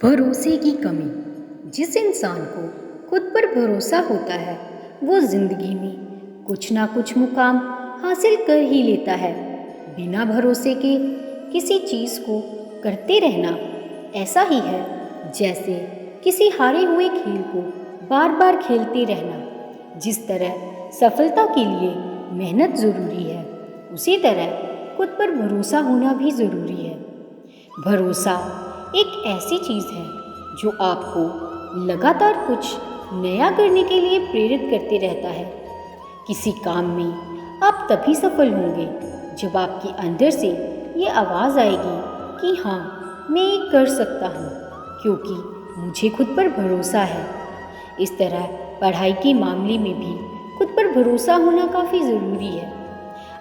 भरोसे की कमी। जिस इंसान को खुद पर भरोसा होता है वो ज़िंदगी में कुछ ना कुछ मुकाम हासिल कर ही लेता है। बिना भरोसे के किसी चीज़ को करते रहना ऐसा ही है जैसे किसी हारे हुए खेल को बार बार खेलते रहना। जिस तरह सफलता के लिए मेहनत ज़रूरी है, उसी तरह खुद पर भरोसा होना भी ज़रूरी है। भरोसा एक ऐसी चीज़ है जो आपको लगातार कुछ नया करने के लिए प्रेरित करते रहता है। किसी काम में आप तभी सफल होंगे जब आपके अंदर से ये आवाज़ आएगी कि हाँ, मैं ये कर सकता हूँ क्योंकि मुझे खुद पर भरोसा है। इस तरह पढ़ाई के मामले में भी खुद पर भरोसा होना काफ़ी ज़रूरी है।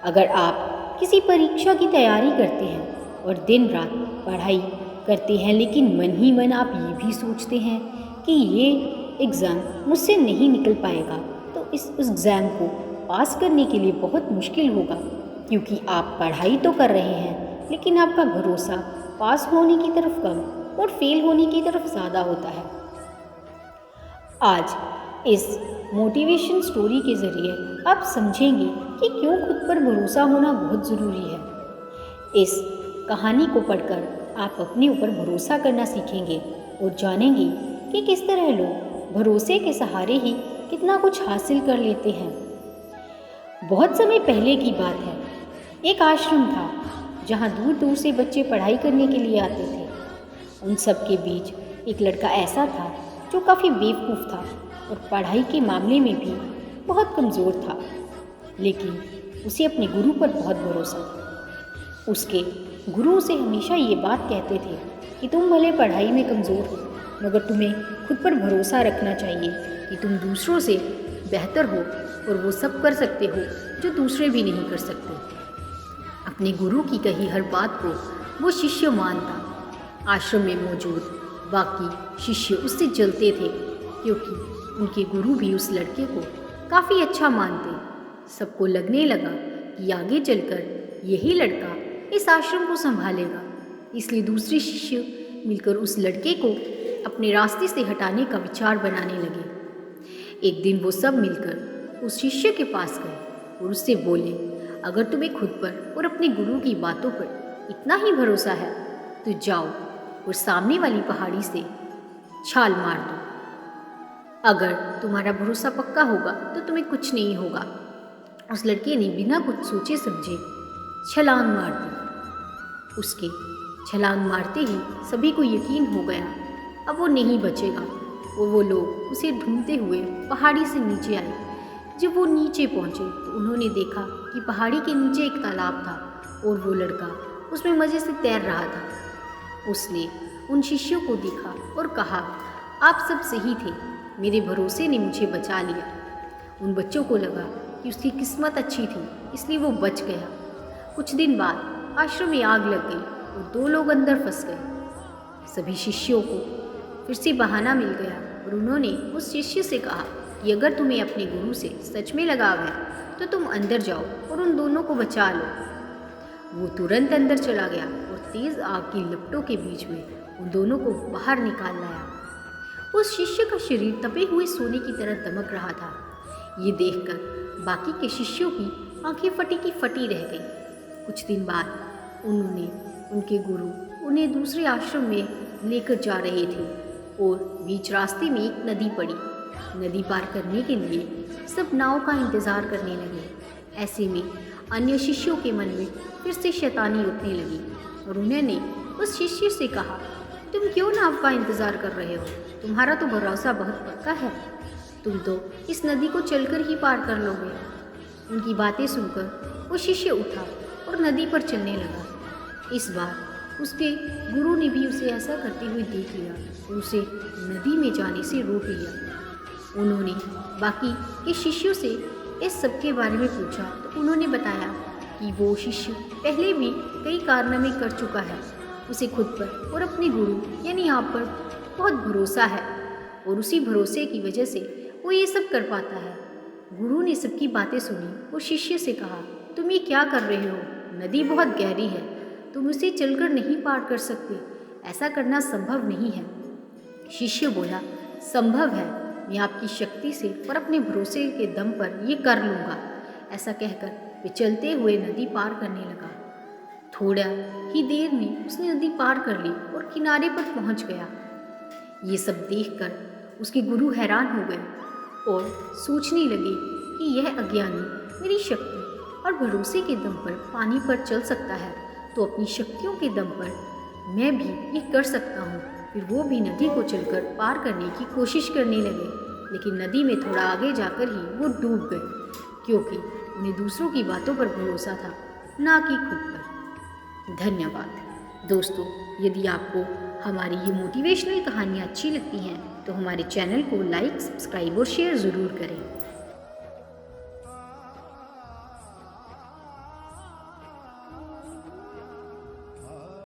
अगर आप किसी परीक्षा की तैयारी करते हैं और दिन रात पढ़ाई करते हैं लेकिन मन ही मन आप ये भी सोचते हैं कि ये एग्ज़ाम मुझसे नहीं निकल पाएगा, तो इस एग्ज़ाम को पास करने के लिए बहुत मुश्किल होगा क्योंकि आप पढ़ाई तो कर रहे हैं लेकिन आपका भरोसा पास होने की तरफ कम और फेल होने की तरफ ज़्यादा होता है। आज इस मोटिवेशन स्टोरी के ज़रिए आप समझेंगे कि क्यों खुद पर भरोसा होना बहुत ज़रूरी है। इस कहानी को पढ़कर आप अपने ऊपर भरोसा करना सीखेंगे और जानेंगे कि किस तरह लोग भरोसे के सहारे ही कितना कुछ हासिल कर लेते हैं। बहुत समय पहले की बात है, एक आश्रम था जहाँ दूर दूर से बच्चे पढ़ाई करने के लिए आते थे। उन सब के बीच एक लड़का ऐसा था जो काफ़ी बेवकूफ़ था और पढ़ाई के मामले में भी बहुत कमज़ोर था, लेकिन उसे अपने गुरु पर बहुत भरोसा था। उसके गुरु उसे हमेशा ये बात कहते थे कि तुम भले पढ़ाई में कमज़ोर हो मगर तुम्हें खुद पर भरोसा रखना चाहिए कि तुम दूसरों से बेहतर हो और वो सब कर सकते हो जो दूसरे भी नहीं कर सकते। अपने गुरु की कही हर बात को वो शिष्य मानता। आश्रम में मौजूद बाकी शिष्य उससे जलते थे क्योंकि उनके गुरु भी उस लड़के को काफ़ी अच्छा मानते। सबको लगने लगा कि आगे चलकर यही लड़का इस आश्रम को संभालेगा, इसलिए दूसरे शिष्य मिलकर उस लड़के को अपने रास्ते से हटाने का विचार बनाने लगे। एक दिन वो सब मिलकर उस शिष्य के पास गए और उससे बोले, अगर तुम्हें खुद पर और अपने गुरु की बातों पर इतना ही भरोसा है तो जाओ और सामने वाली पहाड़ी से छाल मार दो। अगर तुम्हारा भरोसा पक्का होगा तो तुम्हें कुछ नहीं होगा। उस लड़के ने बिना कुछ सोचे समझे छलांग मार दी। उसके छलांग मारते ही सभी को यकीन हो गया अब वो नहीं बचेगा और वो लोग उसे ढूंढते हुए पहाड़ी से नीचे आए। जब वो नीचे पहुंचे तो उन्होंने देखा कि पहाड़ी के नीचे एक तालाब था और वो लड़का उसमें मज़े से तैर रहा था। उसने उन शिष्यों को देखा और कहा, आप सब सही थे, मेरे भरोसे ने मुझे बचा लिया। उन बच्चों को लगा कि उसकी किस्मत अच्छी थी इसलिए वो बच गया। कुछ दिन बाद आश्रम में आग लग गई और 2 लोग अंदर फंस गए। सभी शिष्यों को फिर से बहाना मिल गया और उन्होंने उस शिष्य से कहा कि अगर तुम्हें अपने गुरु से सच में लगाव है तो तुम अंदर जाओ और उन दोनों को बचा लो। वो तुरंत अंदर चला गया और तेज़ आग की लपटों के बीच में उन दोनों को बाहर निकाल लाया। उस शिष्य का शरीर तपे हुए सोने की तरह दमक रहा था। ये देखकर बाकी के शिष्यों की आंखें फटी की फटी रह गई। कुछ दिन बाद उनके गुरु उन्हें दूसरे आश्रम में लेकर जा रहे थे और बीच रास्ते में एक नदी पड़ी। नदी पार करने के लिए सब नाव का इंतज़ार करने लगे। ऐसे में अन्य शिष्यों के मन में फिर से शैतानी उठने लगी और उन्होंने उस शिष्य से कहा, तुम क्यों नाव का इंतज़ार कर रहे हो? तुम्हारा तो भरोसा बहुत पक्का है, तुम तो इस नदी को चलकर ही पार कर लोगे। उनकी बातें सुनकर वो शिष्य उठा और नदी पर चलने लगा। इस बार उसके गुरु ने भी उसे ऐसा करते हुए देख लिया और उसे नदी में जाने से रोक लिया। उन्होंने बाकी के शिष्यों से इस सब के बारे में पूछा तो उन्होंने बताया कि वो शिष्य पहले भी कई कारनामे कर चुका है। उसे खुद पर और अपने गुरु यानी आप पर बहुत भरोसा है और उसी भरोसे की वजह से वो ये सब कर पाता है। गुरु ने सबकी बातें सुनी और शिष्य से कहा, तुम ये क्या कर रहे हो? नदी बहुत गहरी है, तुम उसे चलकर नहीं पार कर सकते, ऐसा करना संभव नहीं है। शिष्य बोला, संभव है, मैं आपकी शक्ति से और अपने भरोसे के दम पर ये कर लूँगा। ऐसा कहकर वे चलते हुए नदी पार करने लगा। थोड़ा ही देर में उसने नदी पार कर ली और किनारे पर पहुँच गया। ये सब देखकर उसके गुरु हैरान हो गए और सोचने लगे कि यह अज्ञानी मेरी शक्ति और भरोसे के दम पर पानी पर चल सकता है, तो अपनी शक्तियों के दम पर मैं भी ये कर सकता हूँ। फिर वो भी नदी को चलकर पार करने की कोशिश करने लगे, लेकिन नदी में थोड़ा आगे जाकर ही वो डूब गए, क्योंकि उन्हें दूसरों की बातों पर भरोसा था, ना कि खुद पर। धन्यवाद दोस्तों। यदि आपको हमारी ये मोटिवेशनल कहानियाँ अच्छी लगती हैं तो हमारे चैनल को लाइक, सब्सक्राइब और शेयर ज़रूर करें।